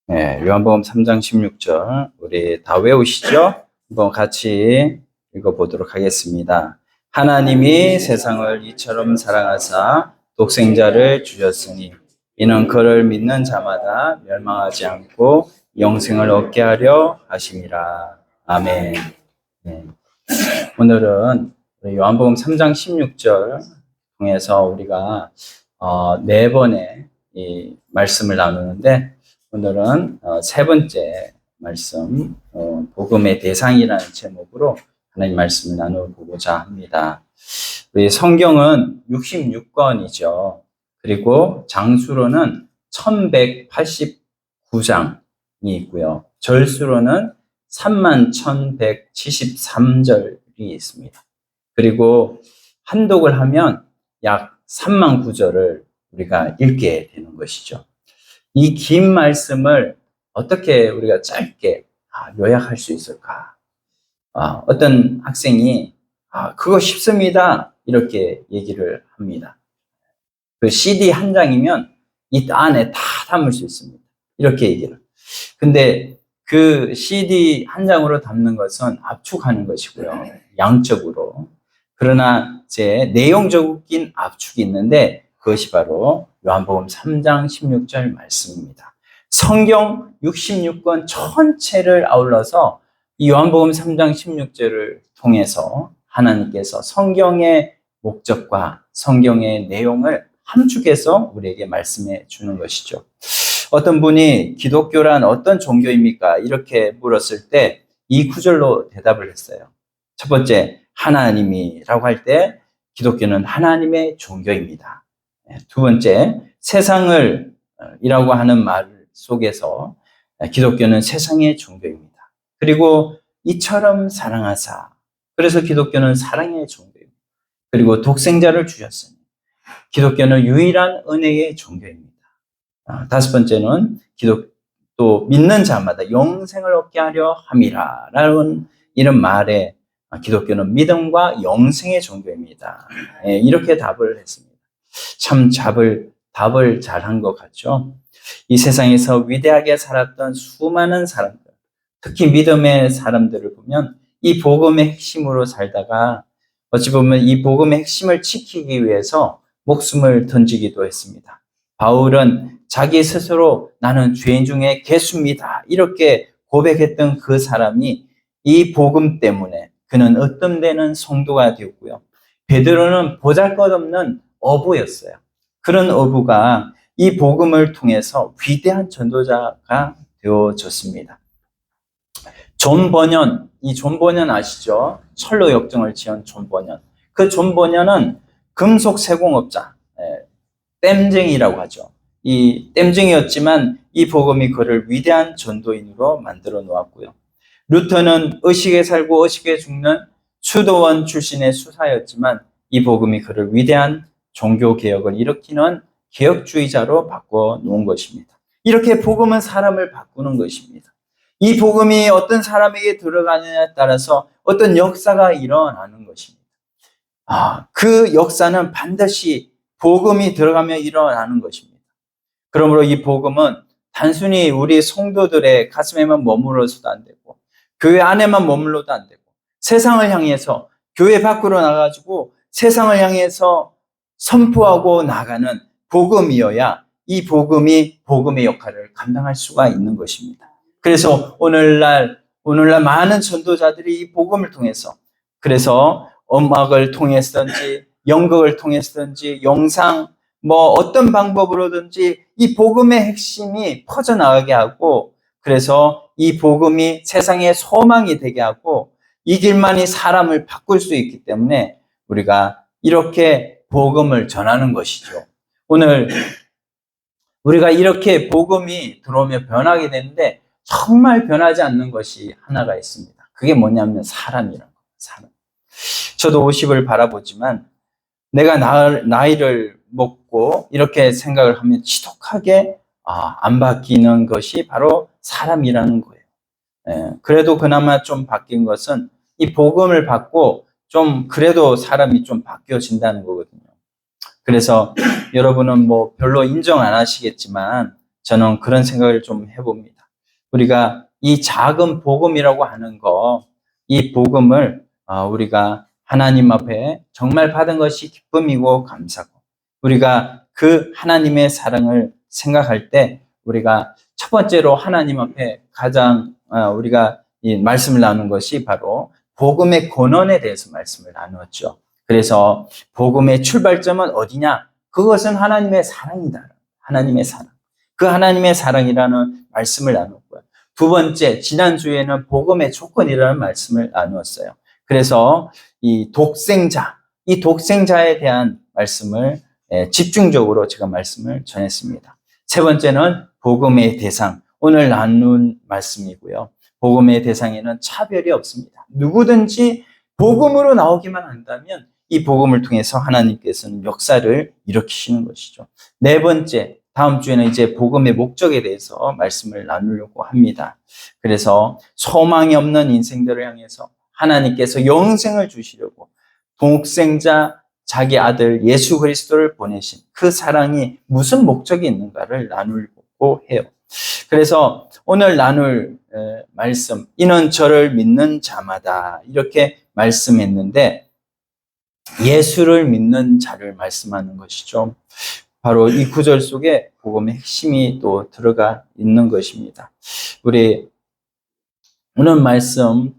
네, 요한복음 3장 16절 우리 다 외우시죠? 한번 같이 읽어보도록 하겠습니다. 하나님이 세상을 이처럼 사랑하사 독생자를 주셨으니 이는 그를 믿는 자마다 멸망하지 않고 영생을 얻게 하려 하심이라. 아멘. 네. 오늘은 요한복음 3장 16절 통해서 우리가 네 번의 이 말씀을 나누는데 오늘은 세 번째 말씀, 복음의 대상이라는 제목으로 하나님 말씀을 나눠보고자 합니다. 우리 성경은 66권이죠. 그리고 장수로는 1189장이 있고요. 절수로는 31,173절이 있습니다. 그리고 한독을 하면 약 3만 구절을 우리가 읽게 되는 것이죠. 이 긴 말씀을 어떻게 우리가 짧게 요약할 수 있을까? 어떤 학생이 그거 쉽습니다. 이렇게 얘기를 합니다. 그 CD 한 장이면 이 안에 다 담을 수 있습니다. 이렇게 얘기를. 근데 그 CD 한 장으로 담는 것은 압축하는 것이고요. 양적으로. 그러나 제 내용적인 압축이 있는데 그것이 바로 요한복음 3장 16절 말씀입니다. 성경 66권 전체를 아울러서 이 요한복음 3장 16절을 통해서 하나님께서 성경의 목적과 성경의 내용을 함축해서 우리에게 말씀해 주는 것이죠. 어떤 분이 기독교란 어떤 종교입니까? 이렇게 물었을 때 이 구절로 대답을 했어요. 첫 번째, 하나님이라고 할 때 기독교는 하나님의 종교입니다. 두 번째, 세상을 이라고 하는 말 속에서 기독교는 세상의 종교입니다. 그리고 이처럼 사랑하사, 그래서 기독교는 사랑의 종교입니다. 그리고 독생자를 주셨으니 기독교는 유일한 은혜의 종교입니다. 다섯 번째는 또 믿는 자마다 영생을 얻게 하려 함이라 라는 이런 말에 기독교는 믿음과 영생의 종교입니다. 이렇게 답을 했습니다. 참 답을 잘한 것 같죠? 이 세상에서 위대하게 살았던 수많은 사람들, 특히 믿음의 사람들을 보면 이 복음의 핵심으로 살다가 어찌 보면 이 복음의 핵심을 지키기 위해서 목숨을 던지기도 했습니다. 바울은 자기 스스로 나는 죄인 중에 괴수입니다. 이렇게 고백했던 그 사람이 이 복음 때문에 그는 으뜸되는 성도가 되었고요. 베드로는 보잘것없는 어부였어요. 그런 어부가 이 복음을 통해서 위대한 전도자가 되어졌습니다. 존 버년, 이 존 버년 아시죠? 철로 역정을 지은 존 버년. 그 존 버년은 금속 세공업자, 땜쟁이라고 하죠. 이 땜쟁이였지만 이 복음이 그를 위대한 전도인으로 만들어 놓았고요. 루터는 의식에 살고 의식에 죽는 수도원 출신의 수사였지만 이 복음이 그를 위대한 종교 개혁을 일으키는 개혁주의자로 바꿔 놓은 것입니다. 이렇게 복음은 사람을 바꾸는 것입니다. 이 복음이 어떤 사람에게 들어가느냐에 따라서 어떤 역사가 일어나는 것입니다. 그 역사는 반드시 복음이 들어가면 일어나는 것입니다. 그러므로 이 복음은 단순히 우리 성도들의 가슴에만 머물러서도 안 되고 교회 안에만 머물러도 안 되고 세상을 향해서 교회 밖으로 나가지고 세상을 향해서 선포하고 나가는 복음이어야 이 복음이 복음의 역할을 감당할 수가 있는 것입니다. 그래서 오늘날 많은 전도자들이 이 복음을 통해서 그래서 음악을 통해서든지 연극을 통해서든지 영상 어떤 방법으로든지 이 복음의 핵심이 퍼져나가게 하고 그래서 이 복음이 세상의 소망이 되게 하고 이 길만이 사람을 바꿀 수 있기 때문에 우리가 이렇게 복음을 전하는 것이죠. 오늘 우리가 이렇게 복음이 들어오면 변하게 되는데 정말 변하지 않는 것이 하나가 있습니다. 그게 뭐냐면 사람이라는 거예요. 사람. 저도 50을 바라보지만 내가 나이를 먹고 이렇게 생각을 하면 지독하게 안 바뀌는 것이 바로 사람이라는 거예요. 그래도 그나마 좀 바뀐 것은 이 복음을 받고 좀 그래도 사람이 좀 바뀌어진다는 거거든요. 그래서 여러분은 별로 인정 안 하시겠지만 저는 그런 생각을 좀 해봅니다. 우리가 이 작은 복음이라고 하는 거, 이 복음을 우리가 하나님 앞에 정말 받은 것이 기쁨이고 감사고, 우리가 그 하나님의 사랑을 생각할 때 우리가 첫 번째로 하나님 앞에 가장 우리가 이 말씀을 나눈 것이 바로 복음의 권원에 대해서 말씀을 나누었죠. 그래서 복음의 출발점은 어디냐? 그것은 하나님의 사랑이다. 하나님의 사랑. 그 하나님의 사랑이라는 말씀을 나눴고요. 두 번째, 지난주에는 복음의 조건이라는 말씀을 나누었어요. 그래서 이 독생자에 대한 말씀을 집중적으로 제가 말씀을 전했습니다. 세 번째는 복음의 대상, 오늘 나눈 말씀이고요. 복음의 대상에는 차별이 없습니다. 누구든지 복음으로 나오기만 한다면 이 복음을 통해서 하나님께서는 역사를 일으키시는 것이죠. 네 번째, 다음 주에는 이제 복음의 목적에 대해서 말씀을 나누려고 합니다. 그래서 소망이 없는 인생들을 향해서 하나님께서 영생을 주시려고 독생자 자기 아들 예수 그리스도를 보내신 그 사랑이 무슨 목적이 있는가를 나누려고 해요. 그래서 오늘 나눌 말씀, 이는 저를 믿는 자마다 이렇게 말씀했는데 예수를 믿는 자를 말씀하는 것이죠. 바로 이 구절 속에 복음의 핵심이 또 들어가 있는 것입니다. 우리 오늘 말씀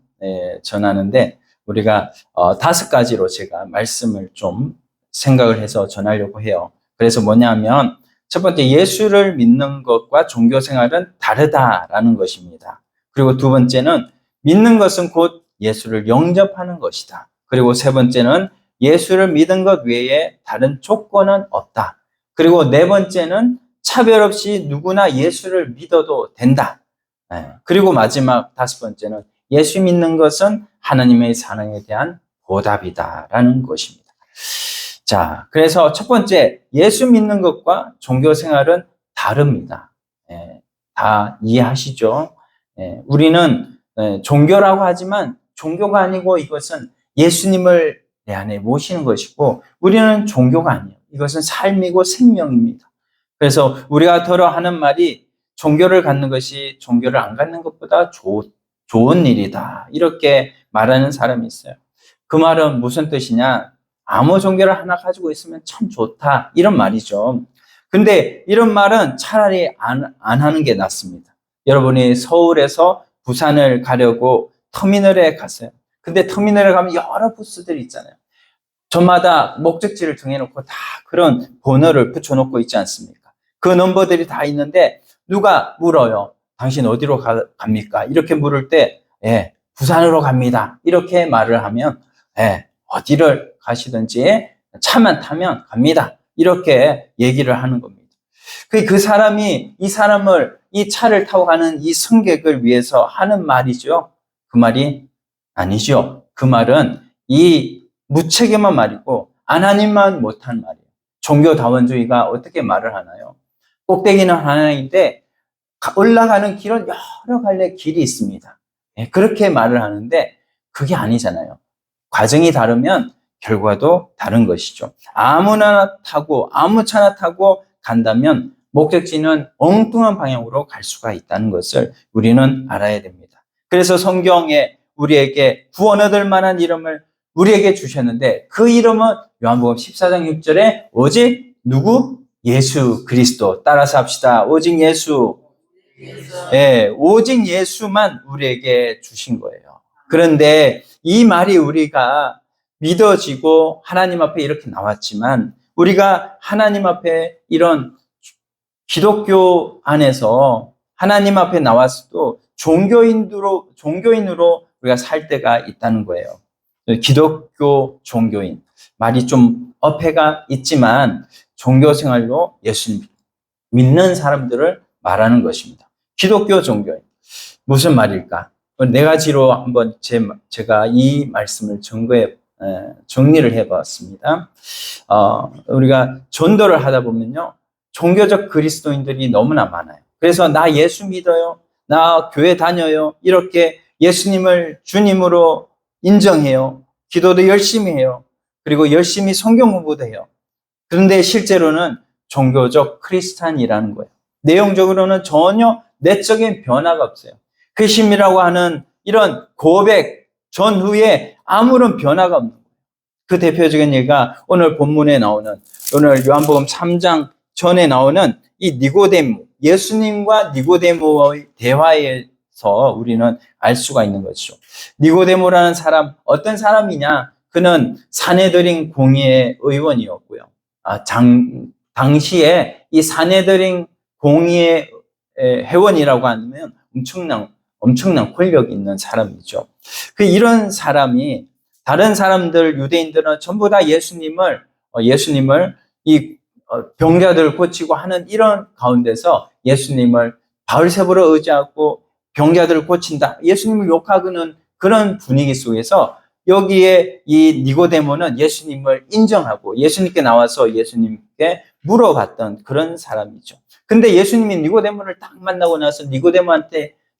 전하는데 우리가 5가지로 제가 말씀을 좀 생각을 해서 전하려고 해요. 그래서 뭐냐면 첫 번째, 예수를 믿는 것과 종교 생활은 다르다라는 것입니다. 그리고 두 번째는 믿는 것은 곧 예수를 영접하는 것이다. 그리고 세 번째는 예수를 믿은 것 외에 다른 조건은 없다. 그리고 네 번째는 차별 없이 누구나 예수를 믿어도 된다. 그리고 마지막 5번째는 예수 믿는 것은 하나님의 사랑에 대한 보답이다라는 것입니다. 자, 그래서 첫 번째, 예수 믿는 것과 종교 생활은 다릅니다. 다 이해하시죠? 우리는 종교라고 하지만 종교가 아니고 이것은 예수님을 내 안에 모시는 것이고, 우리는 종교가 아니에요. 이것은 삶이고 생명입니다. 그래서 우리가 더러 하는 말이 종교를 갖는 것이 종교를 안 갖는 것보다 좋은 일이다. 이렇게 말하는 사람이 있어요. 그 말은 무슨 뜻이냐? 아무 종교를 하나 가지고 있으면 참 좋다. 이런 말이죠. 근데 이런 말은 차라리 안 하는 게 낫습니다. 여러분이 서울에서 부산을 가려고 터미널에 갔어요. 근데 터미널에 가면 여러 부스들이 있잖아요. 저마다 목적지를 정해놓고 다 그런 번호를 붙여놓고 있지 않습니까? 그 넘버들이 다 있는데 누가 물어요. 당신 어디로 갑니까? 이렇게 물을 때 부산으로 갑니다. 이렇게 말을 하면 어디를 가시든지 차만 타면 갑니다. 이렇게 얘기를 하는 겁니다. 그 사람이 이 차를 타고 가는 이 승객을 위해서 하는 말이죠. 그 말이 아니죠. 그 말은 이 무책임한 말이고 하나님만 못한 말이에요. 종교다원주의가 어떻게 말을 하나요? 꼭대기는 하나인데 올라가는 길은 여러 갈래 길이 있습니다. 그렇게 말을 하는데 그게 아니잖아요. 과정이 다르면 결과도 다른 것이죠. 아무 차나 타고 간다면 목적지는 엉뚱한 방향으로 갈 수가 있다는 것을 우리는 알아야 됩니다. 그래서 성경에 우리에게 구원 얻을 만한 이름을 우리에게 주셨는데 그 이름은 요한복음 14장 6절에 오직 누구? 예수 그리스도. 따라서 합시다. 오직 예수. 오직 예수만 우리에게 주신 거예요. 그런데 이 말이 우리가 믿어지고 하나님 앞에 이렇게 나왔지만 우리가 하나님 앞에 이런 기독교 안에서 하나님 앞에 나왔어도 종교인으로 우리가 살 때가 있다는 거예요. 기독교 종교인. 말이 좀 어폐가 있지만 종교 생활로 예수님 믿는 사람들을 말하는 것입니다. 기독교 종교인. 무슨 말일까? 4가지로 한번 제가 이 말씀을 정리를 해봤습니다. 우리가 전도를 하다 보면요. 종교적 그리스도인들이 너무나 많아요. 그래서 나 예수 믿어요. 나 교회 다녀요. 이렇게 예수님을 주님으로 인정해요. 기도도 열심히 해요. 그리고 열심히 성경 공부도 해요. 그런데 실제로는 종교적 크리스찬이라는 거예요. 내용적으로는 전혀 내적인 변화가 없어요. 회심이라고 하는 이런 고백 전후에 아무런 변화가 없는 거예요. 그 대표적인 예가 오늘 본문에 나오는, 오늘 요한복음 3장 전에 나오는 이 니고데모, 예수님과 니고데모의 대화에서 우리는 알 수가 있는 것이죠. 니고데모라는 사람, 어떤 사람이냐? 그는 사내들인 공의회 의원이었고요. 당시에 이 사내들인 공의회 회원이라고 하면 엄청난 권력이 있는 사람이죠. 이런 사람이, 다른 사람들, 유대인들은 전부 다 예수님을 이 병자들을 고치고 하는 이런 가운데서 예수님을 바울세보를 의지하고 병자들을 고친다, 예수님을 욕하는 그런 분위기 속에서 여기에 이 니고데모는 예수님을 인정하고 예수님께 나와서 예수님께 물어봤던 그런 사람이죠. 근데 예수님이 니고데모를 딱 만나고 나서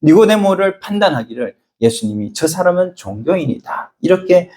니고데모를 판단하기를 예수님이 저 사람은 종교인이다, 이렇게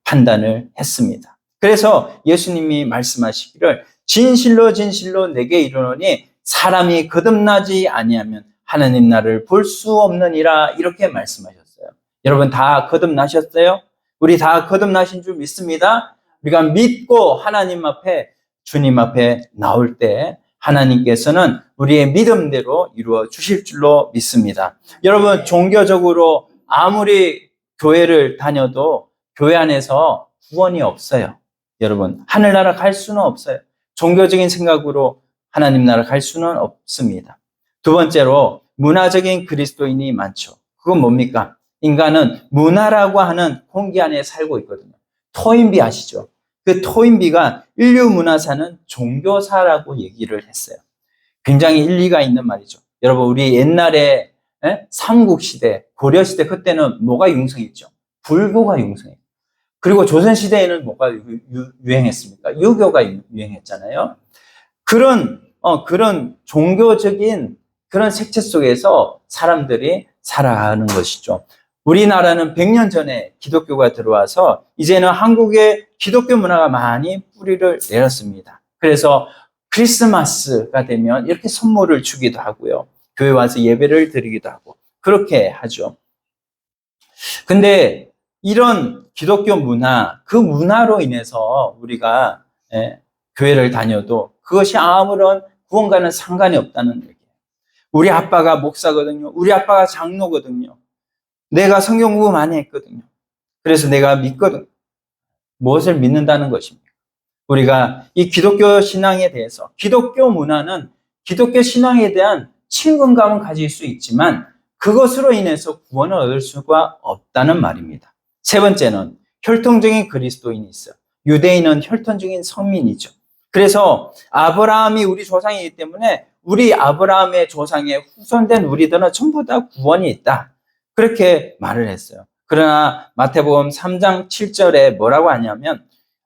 판단을 했습니다. 그래서 예수님이 말씀하시기를 진실로 진실로 내게 이르노니 사람이 거듭나지 아니하면 하나님 나라를 볼 수 없느니라, 이렇게 말씀하셨어요. 여러분 다 거듭나셨어요? 우리 다 거듭나신 줄 믿습니다. 우리가 믿고 하나님 앞에, 주님 앞에 나올 때 하나님께서는 우리의 믿음대로 이루어 주실 줄로 믿습니다. 여러분, 종교적으로 아무리 교회를 다녀도 교회 안에서 구원이 없어요. 여러분, 하늘나라 갈 수는 없어요. 종교적인 생각으로 하나님 나라 갈 수는 없습니다. 두 번째로, 문화적인 그리스도인이 많죠. 그건 뭡니까? 인간은 문화라고 하는 공기 안에 살고 있거든요. 토인비 아시죠? 그 토인비가 인류 문화사는 종교사라고 얘기를 했어요. 굉장히 일리가 있는 말이죠. 여러분, 우리 옛날에 삼국시대, 고려시대, 그때는 뭐가 융성했죠? 불교가 융성했죠. 그리고 조선시대에는 뭐가 유행했습니까? 유교가 유행했잖아요. 그런 종교적인 그런 색채 속에서 사람들이 살아가는 것이죠. 우리나라는 100년 전에 기독교가 들어와서 이제는 한국에 기독교 문화가 많이 뿌리를 내렸습니다. 그래서 크리스마스가 되면 이렇게 선물을 주기도 하고요. 교회 와서 예배를 드리기도 하고 그렇게 하죠. 근데 이런 기독교 문화, 그 문화로 인해서 우리가 교회를 다녀도 그것이 아무런 구원과는 상관이 없다는 얘기예요. 우리 아빠가 목사거든요. 우리 아빠가 장로거든요. 내가 성경 공부 많이 했거든요. 그래서 내가 믿거든. 무엇을 믿는다는 것입니까? 우리가 이 기독교 신앙에 대해서, 기독교 문화는 기독교 신앙에 대한 친근감은 가질 수 있지만 그것으로 인해서 구원을 얻을 수가 없다는 말입니다. 세 번째는 혈통적인 그리스도인이 있어요. 유대인은 혈통적인 선민이죠. 그래서 아브라함이 우리 조상이기 때문에 우리 아브라함의 조상에 후손된 우리들은 전부 다 구원이 있다, 그렇게 말을 했어요. 그러나 마태복음 3장 7절에 뭐라고 하냐면,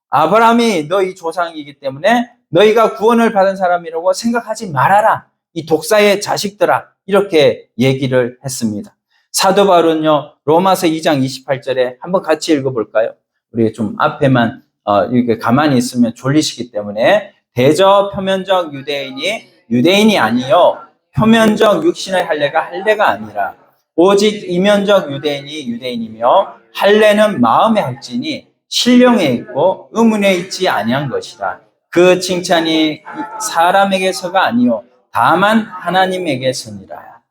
아브라함이 너희 조상이기 때문에 너희가 구원을 받은 사람이라고 생각하지 말아라, 이 독사의 자식들아, 이렇게 얘기를 했습니다. 사도 바울은요, 로마서 2장 28절에 한번 같이 읽어볼까요? 우리 좀 앞에만 이렇게 가만히 있으면 졸리시기 때문에, 대저 표면적 유대인이 아니요 표면적 육신의 할례가 아니라 오직 이면적 유대인이 유대인이며 할례는 마음의 확진이 신령에 있고 의문에 있지 아니한 것이라. 그 칭찬이 사람에게서가 아니요 다만 하나님에게서니라.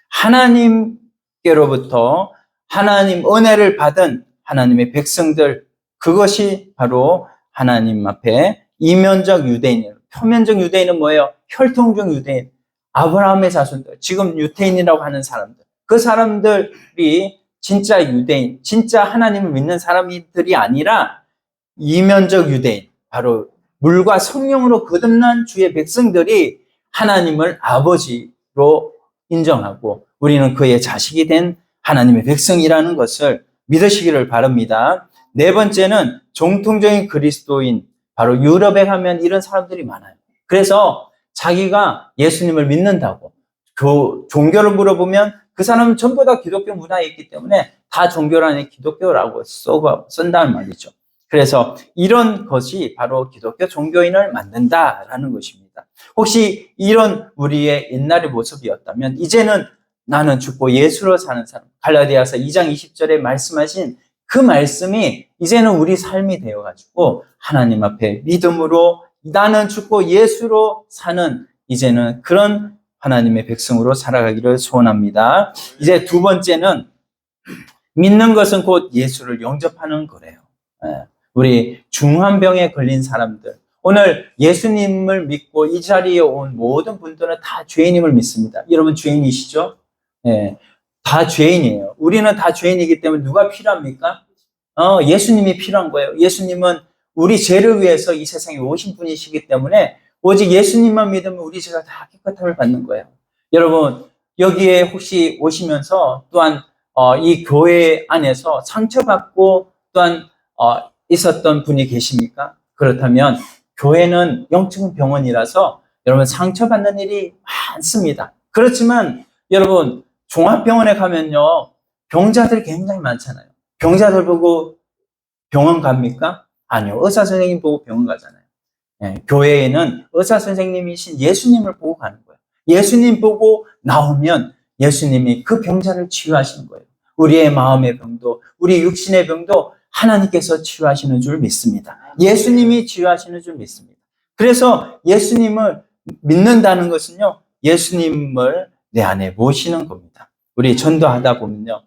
하나님께로부터 하나님 은혜를 받은 하나님의 백성들, 그것이 바로 하나님 앞에 이면적 유대인이에요. 표면적 유대인은 뭐예요? 혈통적 유대인, 아브라함의 자손들, 지금 유태인이라고 하는 사람들, 그 사람들이 진짜 유대인, 진짜 하나님을 믿는 사람들이 아니라 이면적 유대인, 바로 물과 성령으로 거듭난 주의 백성들이 하나님을 아버지로 인정하고 우리는 그의 자식이 된 하나님의 백성이라는 것을 믿으시기를 바랍니다. 네 번째는 정통적인 그리스도인, 바로 유럽에 가면 이런 사람들이 많아요. 그래서 자기가 예수님을 믿는다고 종교를 물어보면 그 사람은 전부 다 기독교 문화에 있기 때문에 다 종교란에 기독교라고 쓴다는 말이죠. 그래서 이런 것이 바로 기독교 종교인을 만든다라는 것입니다. 겁니다. 혹시 이런 우리의 옛날의 모습이었다면 이제는 나는 죽고 예수로 사는 사람, 갈라디아서 2장 20절에 말씀하신 그 말씀이 이제는 우리 삶이 되어가지고 하나님 앞에 믿음으로 나는 죽고 예수로 사는 이제는 그런 하나님의 백성으로 살아가기를 소원합니다. 이제 두 번째는 믿는 것은 곧 예수를 영접하는 거래요. 우리 중환병에 걸린 사람들, 오늘 예수님을 믿고 이 자리에 온 모든 분들은 다 죄인임을 믿습니다. 여러분 죄인이시죠? 다 죄인이에요. 우리는 다 죄인이기 때문에 누가 필요합니까? 예수님이 필요한 거예요. 예수님은 우리 죄를 위해서 이 세상에 오신 분이시기 때문에 오직 예수님만 믿으면 우리 죄가 다 깨끗함을 받는 거예요. 여러분 여기에 혹시 오시면서 또한 이 교회 안에서 상처받고 또한 있었던 분이 계십니까? 그렇다면 교회는 영적인 병원이라서 여러분 상처받는 일이 많습니다. 그렇지만 여러분 종합병원에 가면요 병자들이 굉장히 많잖아요. 병자들 보고 병원 갑니까? 아니요. 의사 선생님 보고 병원 가잖아요. 교회에는 의사 선생님이신 예수님을 보고 가는 거예요. 예수님 보고 나오면 예수님이 그 병자를 치유하시는 거예요. 우리의 마음의 병도 우리 육신의 병도 하나님께서 치유하시는 줄 믿습니다. 예수님이 치유하시는 줄 믿습니다. 그래서 예수님을 믿는다는 것은요 예수님을 내 안에 모시는 겁니다. 우리 전도하다 보면요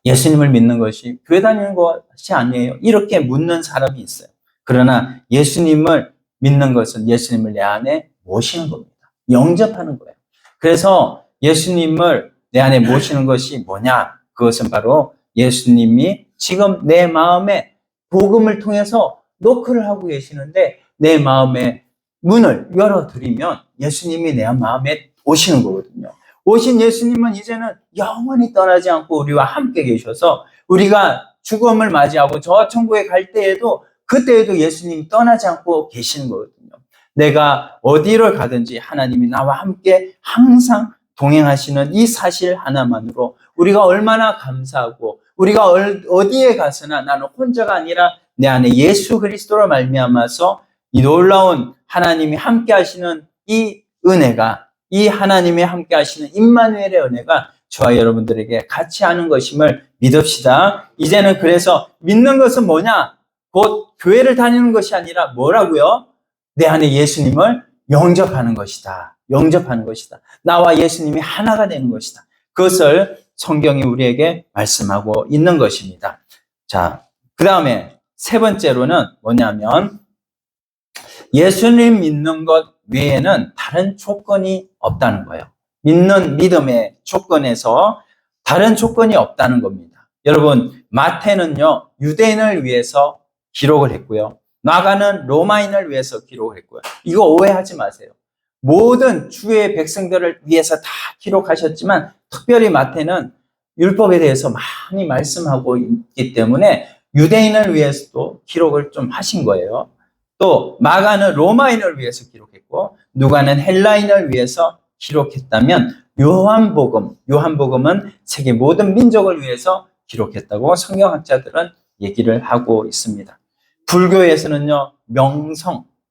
예수님을 믿는 것이 교회 다니는 것이 아니에요. 이렇게 묻는 사람이 있어요. 그러나 예수님을 믿는 것은 예수님을 내 안에 모시는 겁니다. 영접하는 거예요. 그래서 예수님을 내 안에 모시는 것이 뭐냐? 그것은 바로 예수님이 지금 내 마음에 복음을 통해서 노크를 하고 계시는데 내 마음의 문을 열어드리면 예수님이 내 마음에 오시는 거거든요. 오신 예수님은 이제는 영원히 떠나지 않고 우리와 함께 계셔서 우리가 죽음을 맞이하고 저 천국에 갈 때에도 그때에도 예수님이 떠나지 않고 계시는 거거든요. 내가 어디를 가든지 하나님이 나와 함께 항상 동행하시는 이 사실 하나만으로 우리가 얼마나 감사하고 우리가 어디에 가서나 나는 혼자가 아니라 내 안에 예수 그리스도로 말미암아서 이 놀라운 하나님이 함께 하시는 이 은혜가 이 하나님이 함께 하시는 임마누엘의 은혜가 저와 여러분들에게 같이 하는 것임을 믿읍시다. 이제는 그래서 믿는 것은 뭐냐? 곧 교회를 다니는 것이 아니라 뭐라고요? 내 안에 예수님을 영접하는 것이다. 영접하는 것이다. 나와 예수님이 하나가 되는 것이다. 그것을 성경이 우리에게 말씀하고 있는 것입니다. 자, 그 다음에 세 번째로는 뭐냐면 예수님 믿는 것 외에는 다른 조건이 없다는 거예요. 믿는 믿음의 조건에서 다른 조건이 없다는 겁니다. 여러분 마태는요 유대인을 위해서 기록을 했고요. 마가는 로마인을 위해서 기록을 했고요. 이거 오해하지 마세요. 모든 주의 백성들을 위해서 다 기록하셨지만 특별히 마태는 율법에 대해서 많이 말씀하고 있기 때문에 유대인을 위해서도 기록을 좀 하신 거예요. 또 마가는 로마인을 위해서 기록했고 누가는 헬라인을 위해서 기록했다면 요한복음은 세계 모든 민족을 위해서 기록했다고 성경학자들은 얘기를 하고 있습니다. 불교에서는요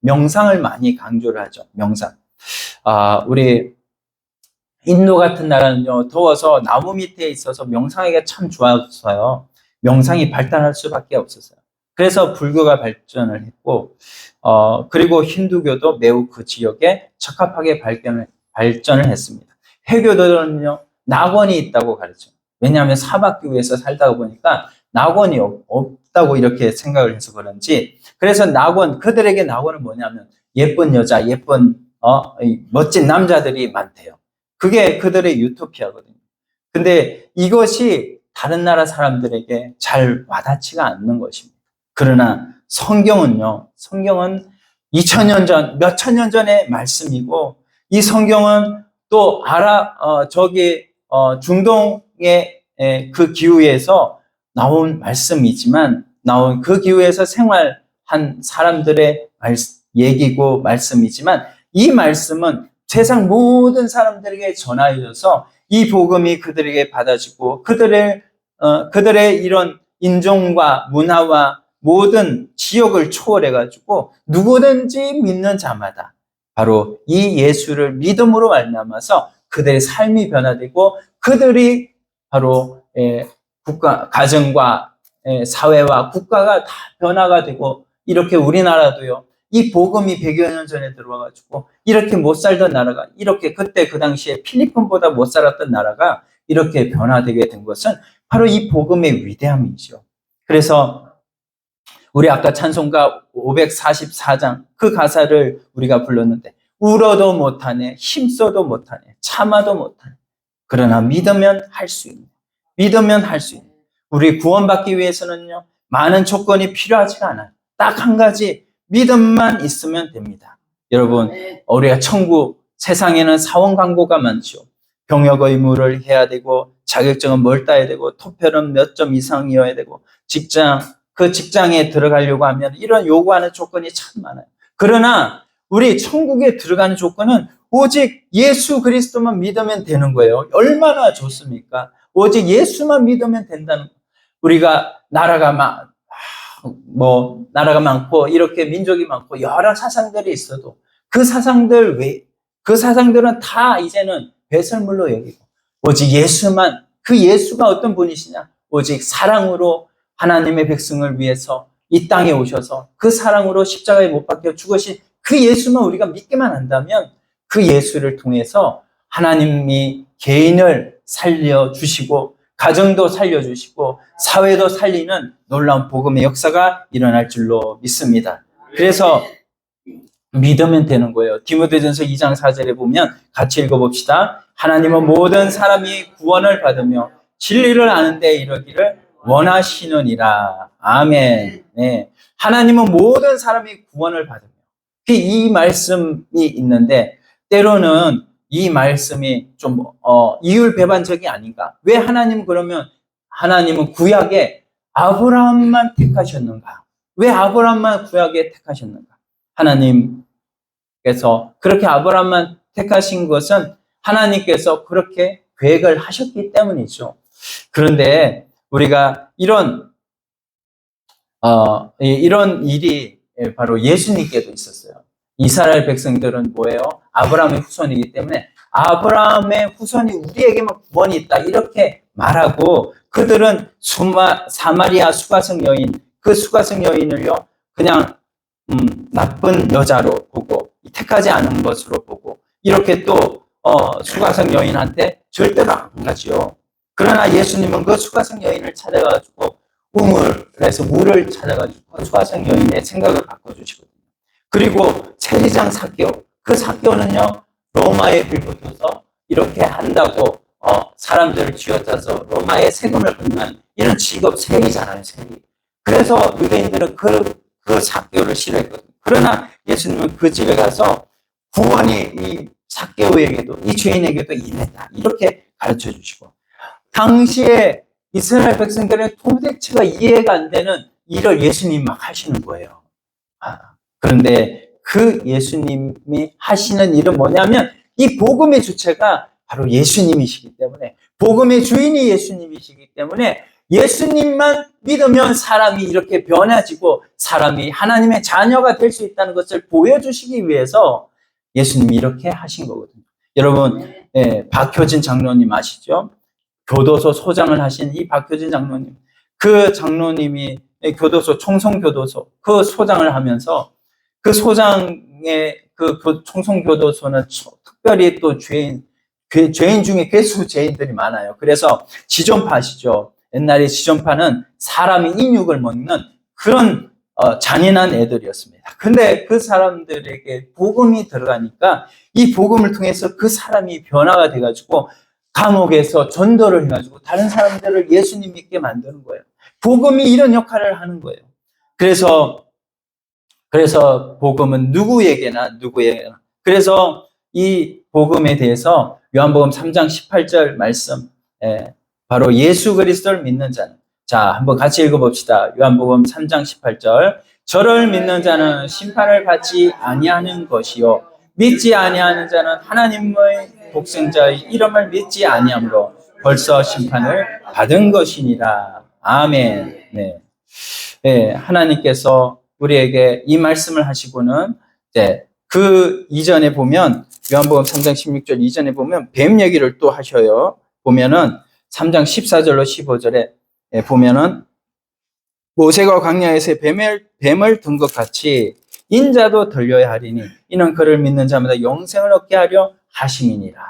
명상을 많이 강조를 하죠. 명상. 우리 인도 같은 나라는요 더워서 나무 밑에 있어서 명상하기가 참 좋아서요 명상이 발달할 수밖에 없었어요. 그래서 불교가 발전을 했고 그리고 힌두교도 매우 그 지역에 적합하게 발전을 했습니다. 회교도는요 낙원이 있다고 가르쳐요. 왜냐하면 사막교에서 살다가 보니까 낙원이 없다고 이렇게 생각을 해서 그런지 그래서 그들에게 낙원은 뭐냐면 예쁜 여자, 예쁜 멋진 남자들이 많대요. 그게 그들의 유토피아거든요. 근데 이것이 다른 나라 사람들에게 잘 와닿지가 않는 것입니다. 그러나 성경은 2000년 전, 몇천 년 전의 말씀이고 이 성경은 또 중동의 그 기후에서 나온 말씀이지만 나온 그 기후에서 생활한 사람들의 얘기고 말씀이지만 이 말씀은 세상 모든 사람들에게 전하여져서 이 복음이 그들에게 받아지고 그들의 이런 인종과 문화와 모든 지역을 초월해가지고 누구든지 믿는 자마다 바로 이 예수를 믿음으로 말미암아서 그들의 삶이 변화되고 그들이 바로 국가, 가정과 사회와 국가가 다 변화가 되고 이렇게 우리나라도요. 이 복음이 100여 년 전에 들어와가지고 이렇게 못 살던 나라가 이렇게 그때 그 당시에 필리핀보다 못 살았던 나라가 이렇게 변화되게 된 것은 바로 이 복음의 위대함이죠. 그래서 우리 아까 찬송가 544장 그 가사를 우리가 불렀는데 울어도 못하네, 힘써도 못하네, 참아도 못하네. 그러나 믿으면 할 수 있네. 믿으면 할 수 있네. 우리 구원받기 위해서는요. 많은 조건이 필요하지가 않아요. 딱 한 가지 믿음만 있으면 됩니다. 여러분 우리가 천국 세상에는 사원 광고가 많죠. 병역 의무를 해야 되고 자격증은 뭘 따야 되고 토플은 몇 점 이상이어야 되고 직장 그 직장에 들어가려고 하면 이런 요구하는 조건이 참 많아요. 그러나 우리 천국에 들어가는 조건은 오직 예수 그리스도만 믿으면 되는 거예요. 얼마나 좋습니까? 오직 예수만 믿으면 된다는 거예요. 우리가 나라가 나라가 많고 이렇게 민족이 많고 여러 사상들이 있어도 그 사상들은 다 이제는 배설물로 여기고 오직 예수만, 그 예수가 어떤 분이시냐? 오직 사랑으로 하나님의 백성을 위해서 이 땅에 오셔서 그 사랑으로 십자가에 못 박혀 죽으신 그 예수만 우리가 믿기만 한다면 그 예수를 통해서 하나님이 개인을 살려주시고 가정도 살려주시고 사회도 살리는 놀라운 복음의 역사가 일어날 줄로 믿습니다. 그래서 믿으면 되는 거예요. 디모데전서 2장 4절에 보면 같이 읽어봅시다. 하나님은 모든 사람이 구원을 받으며 진리를 아는 데 이르기를 원하시느니라. 아멘. 네. 하나님은 모든 사람이 구원을 받으며 이 말씀이 있는데 때로는 이 말씀이 좀 이율배반적이 아닌가. 왜 하나님은 구약에 아브라함만 택하셨는가? 왜 아브라함만 구약에 택하셨는가? 하나님께서 그렇게 아브라함만 택하신 것은 하나님께서 그렇게 계획을 하셨기 때문이죠. 그런데 우리가 이런 일이 바로 예수님께도 있었어요. 이스라엘 백성들은 뭐예요? 아브라함의 후손이기 때문에 아브라함의 후손이 우리에게만 구원이 있다 이렇게 말하고 그들은 사마리아 수가성 여인, 그 수가성 여인을요 그냥 나쁜 여자로 보고 택하지 않은 것으로 보고 이렇게 또 수가성 여인한테 절대로 안 가지요. 그러나 예수님은 그 수가성 여인을 찾아가지고 우물에서 물을 찾아가지고 수가성 여인의 생각을 바꿔주시거든요. 그리고 세리장 삭개오, 그 삭개오는요 로마에 빌붙어서 이렇게 한다고 사람들을 쥐어짜서 로마에 세금을 걷는 이런 직업 세리잖아요, 세리. 그래서 유대인들은 그 삭개오를 싫어했거든요. 그러나 예수님은 그 집에 가서 구원이 이 삭개오에게도 이 죄인에게도 임했다 이렇게 가르쳐 주시고 당시에 이스라엘 백성들의 도대체가 이해가 안 되는 일을 예수님 막 하시는 거예요. 그런데 그 예수님이 하시는 일은 뭐냐면 이 복음의 주체가 바로 예수님이시기 때문에 복음의 주인이 예수님이시기 때문에 예수님만 믿으면 사람이 이렇게 변해지고 사람이 하나님의 자녀가 될 수 있다는 것을 보여주시기 위해서 예수님이 이렇게 하신 거거든요. 여러분 박효진 장로님 아시죠? 교도소 소장을 하신 이 박효진 장로님, 그 장로님이 교도소 청송교도소 그 소장을 하면서 그 소장의 그 청송교도소는 특별히 또 죄인 중에 괴수 죄인들이 많아요. 그래서 지존파 아시죠? 옛날에 지존파는 사람이 인육을 먹는 그런 잔인한 애들이었습니다. 근데 그 사람들에게 복음이 들어가니까 이 복음을 통해서 그 사람이 변화가 돼가지고 감옥에서 전도를 해가지고 다른 사람들을 예수님 믿게 만드는 거예요. 복음이 이런 역할을 하는 거예요. 그래서 복음은 누구에게나. 그래서 이 복음에 대해서 요한복음 3장 18절 말씀, 바로 예수 그리스도를 믿는 자는, 자, 한번 같이 읽어봅시다. 요한복음 3장 18절. 저를 믿는 자는 심판을 받지 아니하는 것이요 믿지 아니하는 자는 하나님의 독생자의 이름을 믿지 아니함으로 벌써 심판을 받은 것이니라. 아멘. 네, 하나님께서 우리에게 이 말씀을 하시고는 그 이전에 보면 요한복음 3장 16절 이전에 보면 뱀 얘기를 또 하셔요. 보면은 3장 14절로 15절에 보면은 모세가 광야에서 뱀을 든 것 같이 인자도 들려야 하리니 이는 그를 믿는 자마다 영생을 얻게 하려 하심이니라.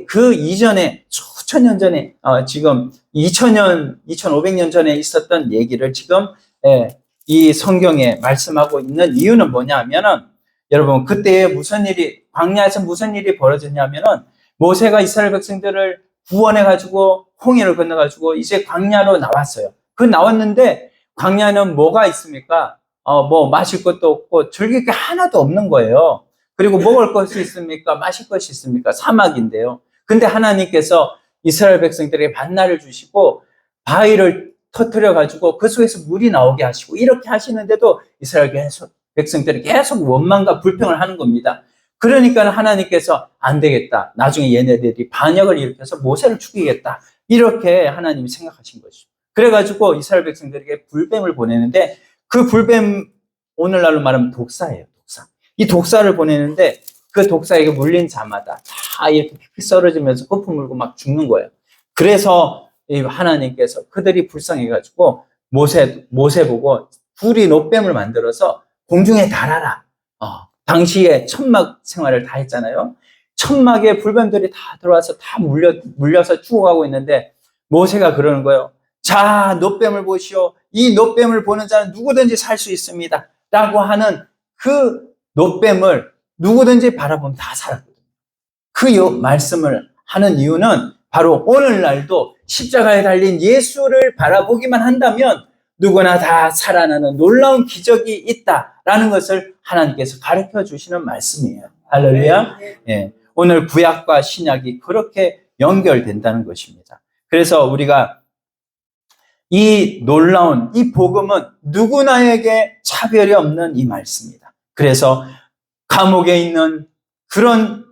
그 이전에 수천 년 전에 지금 2000년, 2500년 전에 있었던 얘기를 지금 이 성경에 말씀하고 있는 이유는 뭐냐 하면은 여러분 그때 광야에서 무슨 일이 벌어졌냐면은 모세가 이스라엘 백성들을 구원해 가지고 홍해를 건너 가지고 이제 광야로 나왔어요. 그 나왔는데 광야는 뭐가 있습니까? 뭐 마실 것도 없고 즐길 게 하나도 없는 거예요. 그리고 먹을 것이 있습니까? 마실 것이 있습니까? 사막인데요. 근데 하나님께서 이스라엘 백성들에게 만나를 주시고 바위를 터뜨려 가지고 그 속에서 물이 나오게 하시고 이렇게 하시는데도 이스라엘 백성들이 계속 원망과 불평을 하는 겁니다. 그러니까 하나님께서 안 되겠다. 나중에 얘네들이 반역을 일으켜서 모세를 죽이겠다. 이렇게 하나님이 생각하신 거죠. 그래가지고 이스라엘 백성들에게 불뱀을 보내는데 그 불뱀 오늘날로 말하면 독사예요. 독사. 이 독사를 보내는데 그 독사에게 물린 자마다 다 이렇게 피피 썰어지면서 거품 물고 막 죽는 거예요. 그래서 하나님께서 그들이 불쌍해가지고 모세 보고 둘이 노뱀을 만들어서 공중에 달아라. 당시에 천막 생활을 다 했잖아요. 천막에 불뱀들이 다 들어와서 다 물려서 죽어가고 있는데 모세가 그러는 거예요. 자, 노뱀을 보시오. 이 노뱀을 보는 자는 누구든지 살 수 있습니다. 라고 하는 그 노뱀을 누구든지 바라보면 다 살았거든요. 그 말씀을 하는 이유는 바로 오늘날도 십자가에 달린 예수를 바라보기만 한다면 누구나 다 살아나는 놀라운 기적이 있다라는 것을 하나님께서 가르쳐 주시는 말씀이에요. 할렐루야. 예. 오늘 구약과 신약이 그렇게 연결된다는 것입니다. 그래서 우리가 이 놀라운 이 복음은 누구나에게 차별이 없는 이 말씀입니다. 그래서 감옥에 있는 그런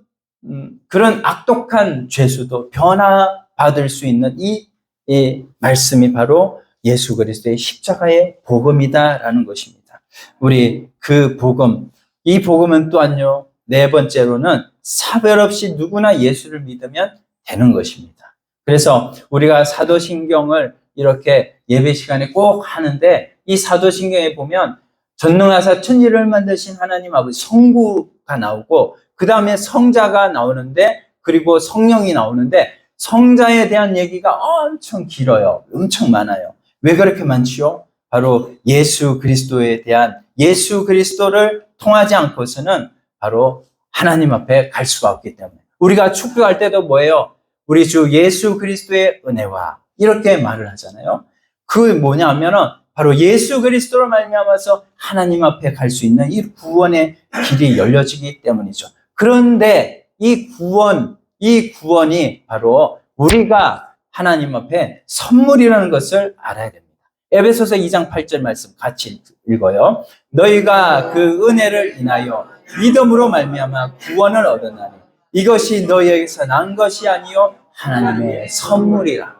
악독한 죄수도 변화받을 수 있는 이 말씀이 바로 예수 그리스도의 십자가의 복음이다라는 것입니다. 우리 그 복음, 이 복음은 또한요, 네 번째로는 차별 없이 누구나 예수를 믿으면 되는 것입니다. 그래서 우리가 사도신경을 이렇게 예배 시간에 꼭 하는데 이 사도신경에 보면 전능하사 천지를 만드신 하나님 아버지 성부가 나오고 그 다음에 성자가 나오는데 그리고 성령이 나오는데 성자에 대한 얘기가 엄청 길어요. 엄청 많아요. 왜 그렇게 많지요? 바로 예수 그리스도에 대한 예수 그리스도를 통하지 않고서는 바로 하나님 앞에 갈 수가 없기 때문에 우리가 축복할 때도 뭐예요? 우리 주 예수 그리스도의 은혜와 이렇게 말을 하잖아요. 그 뭐냐면은 바로 예수 그리스도로 말미암아서 하나님 앞에 갈 수 있는 이 구원의 길이 열려지기 때문이죠. 그런데 이 구원이 바로 우리가 하나님 앞에 선물이라는 것을 알아야 됩니다. 에베소서 2장 8절 말씀 같이 읽어요. 너희가 그 은혜를 인하여 믿음으로 말미암아 구원을 얻었나니 이것이 너희에게서 난 것이 아니요 하나님의 선물이라.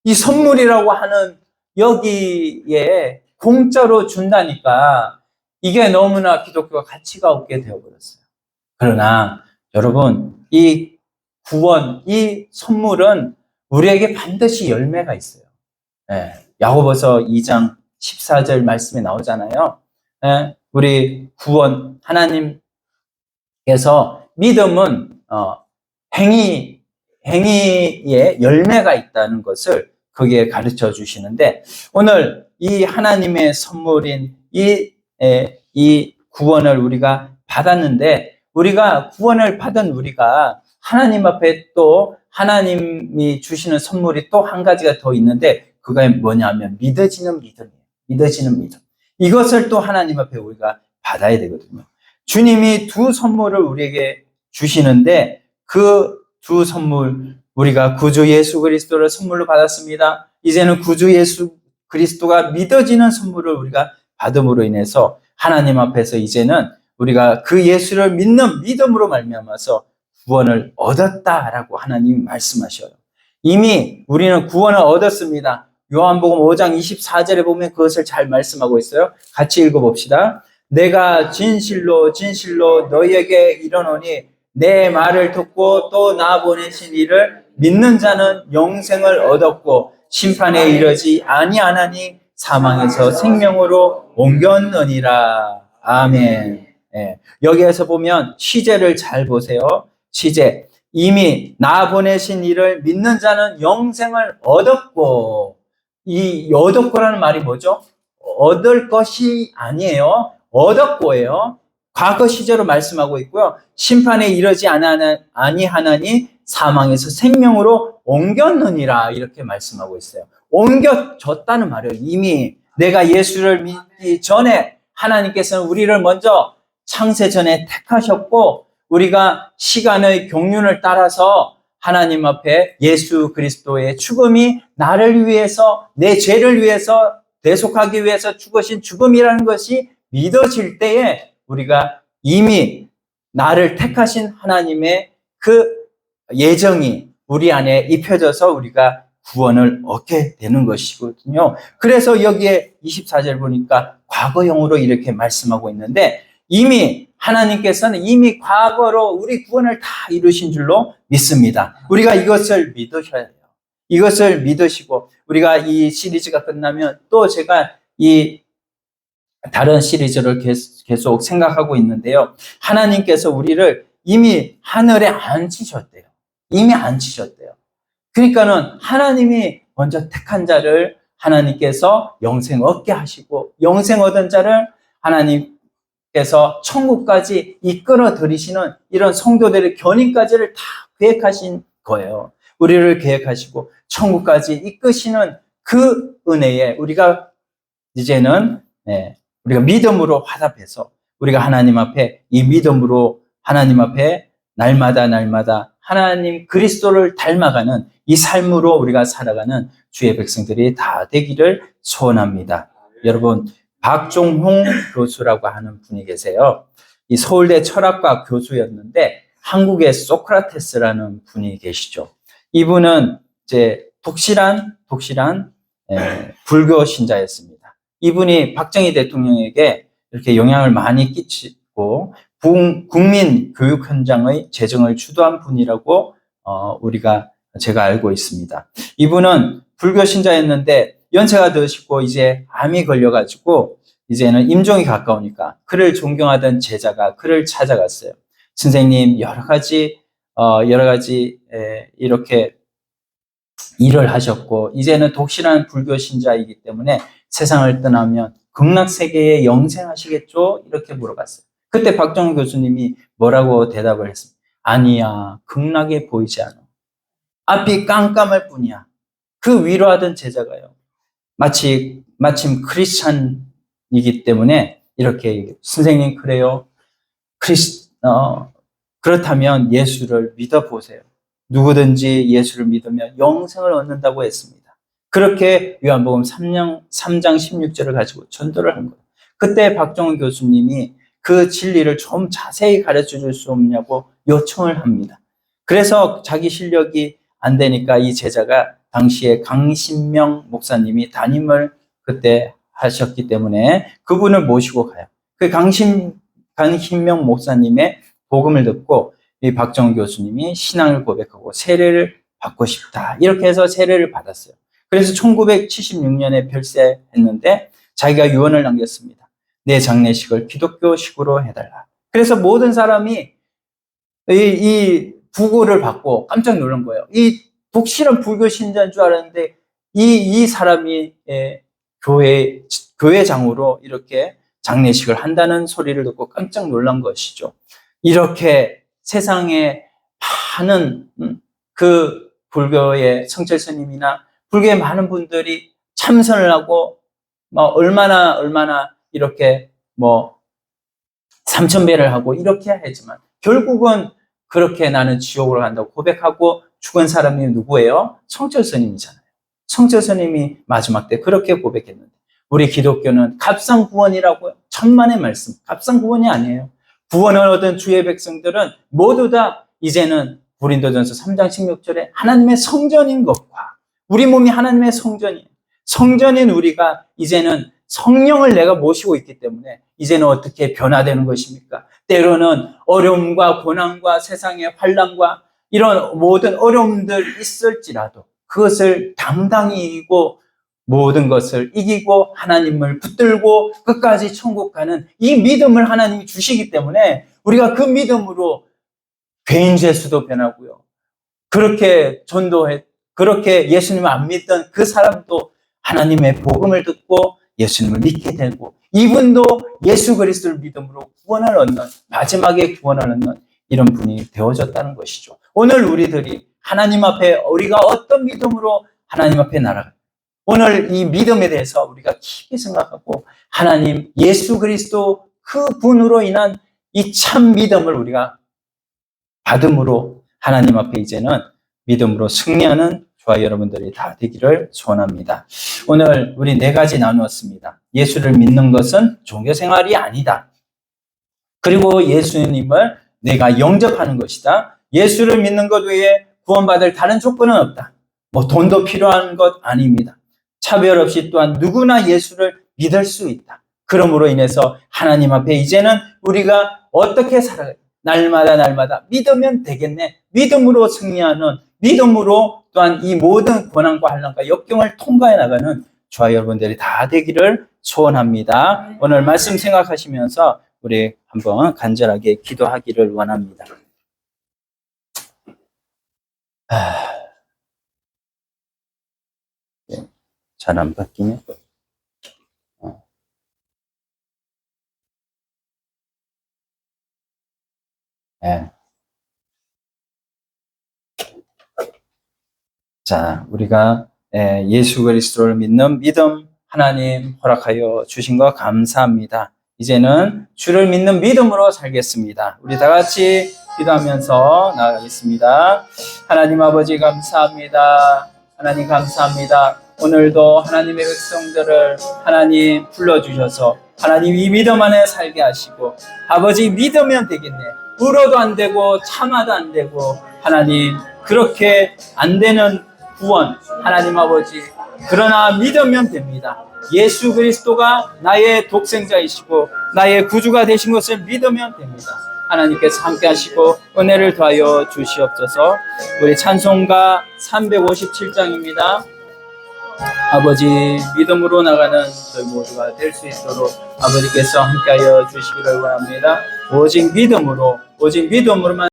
이 선물이라고 하는 여기에 공짜로 준다니까 이게 너무나 기독교가 가치가 없게 되어버렸어요. 그러나 여러분 이 구원, 이 선물은 우리에게 반드시 열매가 있어요. 야고보서 2장 14절 말씀에 나오잖아요. 우리 구원 하나님께서 믿음은 행위에 열매가 있다는 것을 거기에 가르쳐 주시는데 오늘 이 하나님의 선물인 이 구원을 우리가 받았는데 우리가 구원을 받은 우리가 하나님 앞에 또 하나님이 주시는 선물이 또 한 가지가 더 있는데 그게 뭐냐면 믿어지는 믿음이에요. 믿어지는 믿음. 이것을 또 하나님 앞에 우리가 받아야 되거든요. 주님이 두 선물을 우리에게 주시는데 그 두 선물 우리가 구주 예수 그리스도를 선물로 받았습니다. 이제는 구주 예수 그리스도가 믿어지는 선물을 우리가 받음으로 인해서 하나님 앞에서 이제는 우리가 그 예수를 믿는 믿음으로 말미암아서 구원을 얻었다라고 하나님이 말씀하셔요. 이미 우리는 구원을 얻었습니다. 요한복음 5장 24절에 보면 그것을 잘 말씀하고 있어요. 같이 읽어봅시다. 내가 진실로 진실로 너희에게 이르노니 내 말을 듣고 또 나 보내신 이를 믿는 자는 영생을 얻었고 심판에 이르지 아니하나니 사망에서 생명으로 옮겼느니라. 아멘. 예. 여기에서 보면 시제를 잘 보세요. 시제. 이미 나 보내신 이를 믿는 자는 영생을 얻었고, 이 얻었고라는 말이 뭐죠? 얻을 것이 아니에요. 얻었고예요. 과거 시제로 말씀하고 있고요. 심판에 이르지 아니하나니 사망에서 생명으로 옮겼느니라 이렇게 말씀하고 있어요. 옮겨졌다는 말이에요. 이미 내가 예수를 믿기 전에 하나님께서는 우리를 먼저 창세 전에 택하셨고 우리가 시간의 경륜을 따라서 하나님 앞에 예수 그리스도의 죽음이 나를 위해서 내 죄를 위해서 대속하기 위해서 죽으신 죽음이라는 것이 믿어질 때에 우리가 이미 나를 택하신 하나님의 그 예정이 우리 안에 입혀져서 우리가 구원을 얻게 되는 것이거든요. 그래서 여기에 24절 보니까 과거형으로 이렇게 말씀하고 있는데 이미 하나님께서는 이미 과거로 우리 구원을 다 이루신 줄로 믿습니다. 우리가 이것을 믿으셔야 돼요. 이것을 믿으시고 우리가 이 시리즈가 끝나면 또 제가 이 다른 시리즈를 계속 생각하고 있는데요. 하나님께서 우리를 이미 하늘에 앉히셨대요. 이미 앉히셨대요. 그러니까는 하나님이 먼저 택한 자를 하나님께서 영생 얻게 하시고 영생 얻은 자를 하나님께서 천국까지 이끌어 들이시는 이런 성도들의 견인까지를 다 계획하신 거예요. 우리를 계획하시고 천국까지 이끄시는 그 은혜에 우리가 이제는 우리가 믿음으로 화답해서 우리가 하나님 앞에 이 믿음으로 하나님 앞에 날마다 하나님 그리스도를 닮아가는 이 삶으로 우리가 살아가는 주의 백성들이 다 되기를 소원합니다. 여러분 박종홍 교수라고 하는 분이 계세요. 이 서울대 철학과 교수였는데 한국의 소크라테스라는 분이 계시죠. 이분은 이제 독실한 불교 신자였습니다. 이분이 박정희 대통령에게 이렇게 영향을 많이 끼치고 국민 교육 현장의 재정을 주도한 분이라고 제가 알고 있습니다. 이분은 불교 신자였는데 연세가 드시고 이제 암이 걸려가지고 이제는 임종이 가까우니까 그를 존경하던 제자가 그를 찾아갔어요. 선생님 여러 가지 이렇게 일을 하셨고 이제는 독실한 불교 신자이기 때문에 세상을 떠나면 극락세계에 영생하시겠죠? 이렇게 물어봤어요. 그때 박정희 교수님이 뭐라고 대답을 했습니까? 아니야, 극락에 보이지 않아. 앞이 깜깜할 뿐이야. 그 위로하던 제자가요. 마침 크리스찬이기 때문에 이렇게 선생님 그래요. 그렇다면 예수를 믿어보세요. 누구든지 예수를 믿으면 영생을 얻는다고 했습니다. 그렇게 요한복음 3장 16절을 가지고 전도를 한 거예요. 그때 박정희 교수님이 그 진리를 좀 자세히 가르쳐 줄 수 없냐고 요청을 합니다. 그래서 자기 실력이 안 되니까 이 제자가 당시에 강신명 목사님이 담임을 그때 하셨기 때문에 그분을 모시고 가요. 그 강신명 목사님의 복음을 듣고 이 박정희 교수님이 신앙을 고백하고 세례를 받고 싶다. 이렇게 해서 세례를 받았어요. 그래서 1976년에 별세했는데 자기가 유언을 남겼습니다. 내 장례식을 기독교식으로 해달라. 그래서 모든 사람이 이 부고를 받고 깜짝 놀란 거예요. 이 독실한 불교 신자인 줄 알았는데 이 사람이 교회장으로 이렇게 장례식을 한다는 소리를 듣고 깜짝 놀란 것이죠. 이렇게 세상에 많은 그 불교의 성철 스님이나 불교의 많은 분들이 참선을 하고 얼마나 이렇게 3000배를 하고 이렇게 하지만 결국은 그렇게 나는 지옥으로 간다고 고백하고 죽은 사람이 누구예요? 성철 스님이잖아요. 성철 스님이 마지막 때 그렇게 고백했는데 우리 기독교는 갑상구원이라고요. 천만의 말씀. 갑상구원이 아니에요. 구원을 얻은 주의 백성들은 모두 다 이제는 고린도전서 3장 16절에 하나님의 성전인 것과 우리 몸이 하나님의 성전이에요. 성전인 우리가 이제는 성령을 내가 모시고 있기 때문에 이제는 어떻게 변화되는 것입니까? 때로는 어려움과 고난과 세상의 환난과 이런 모든 어려움들 있을지라도 그것을 당당히 이기고 모든 것을 이기고 하나님을 붙들고 끝까지 천국 가는 이 믿음을 하나님이 주시기 때문에 우리가 그 믿음으로 죄인 죄수도 변하고요. 그렇게 그렇게 예수님을 안 믿던 그 사람도 하나님의 복음을 듣고 예수님을 믿게 되고 이분도 예수 그리스도를 믿음으로 구원을 얻는 마지막에 구원을 얻는 이런 분이 되어졌다는 것이죠. 오늘 우리들이 하나님 앞에 우리가 어떤 믿음으로 하나님 앞에 나아가 오늘 이 믿음에 대해서 우리가 깊이 생각하고 하나님 예수 그리스도 그 분으로 인한 이 참 믿음을 우리가 받음으로 하나님 앞에 이제는 믿음으로 승리하는 저와 여러분들이 다 되기를 소원합니다. 오늘 우리 4가지 나누었습니다. 예수를 믿는 것은 종교생활이 아니다. 그리고 예수님을 내가 영접하는 것이다. 예수를 믿는 것 외에 구원받을 다른 조건은 없다. 돈도 필요한 것 아닙니다. 차별 없이 또한 누구나 예수를 믿을 수 있다. 그러므로 인해서 하나님 앞에 이제는 우리가 어떻게 살아가야 날마다 믿으면 되겠네. 믿음으로 승리하는 믿음으로 또한 이 모든 고난과 환난과 역경을 통과해 나가는 저와 여러분들이 다 되기를 소원합니다. 오늘 말씀 생각하시면서 우리 한번 간절하게 기도하기를 원합니다. 잘 안 바뀌네. 네. 자, 우리가 예수 그리스도를 믿는 믿음 하나님 허락하여 주신 거 감사합니다. 이제는 주를 믿는 믿음으로 살겠습니다. 우리 다 같이 기도하면서 나아가겠습니다. 하나님 아버지 감사합니다. 하나님 감사합니다. 오늘도 하나님의 백성들을 하나님 불러주셔서 하나님 이 믿음 안에 살게 하시고 아버지 믿으면 되겠네. 울어도 안 되고 참아도 안 되고 하나님 그렇게 안 되는 구원 하나님 아버지 그러나 믿으면 됩니다. 예수 그리스도가 나의 독생자이시고 나의 구주가 되신 것을 믿으면 됩니다. 하나님께서 함께 하시고 은혜를 더하여 주시옵소서. 우리 찬송가 357장입니다. 아버지 믿음으로 나가는 저희 모두가 될 수 있도록 아버지께서 함께하여 주시기를 원합니다. 오직 믿음으로만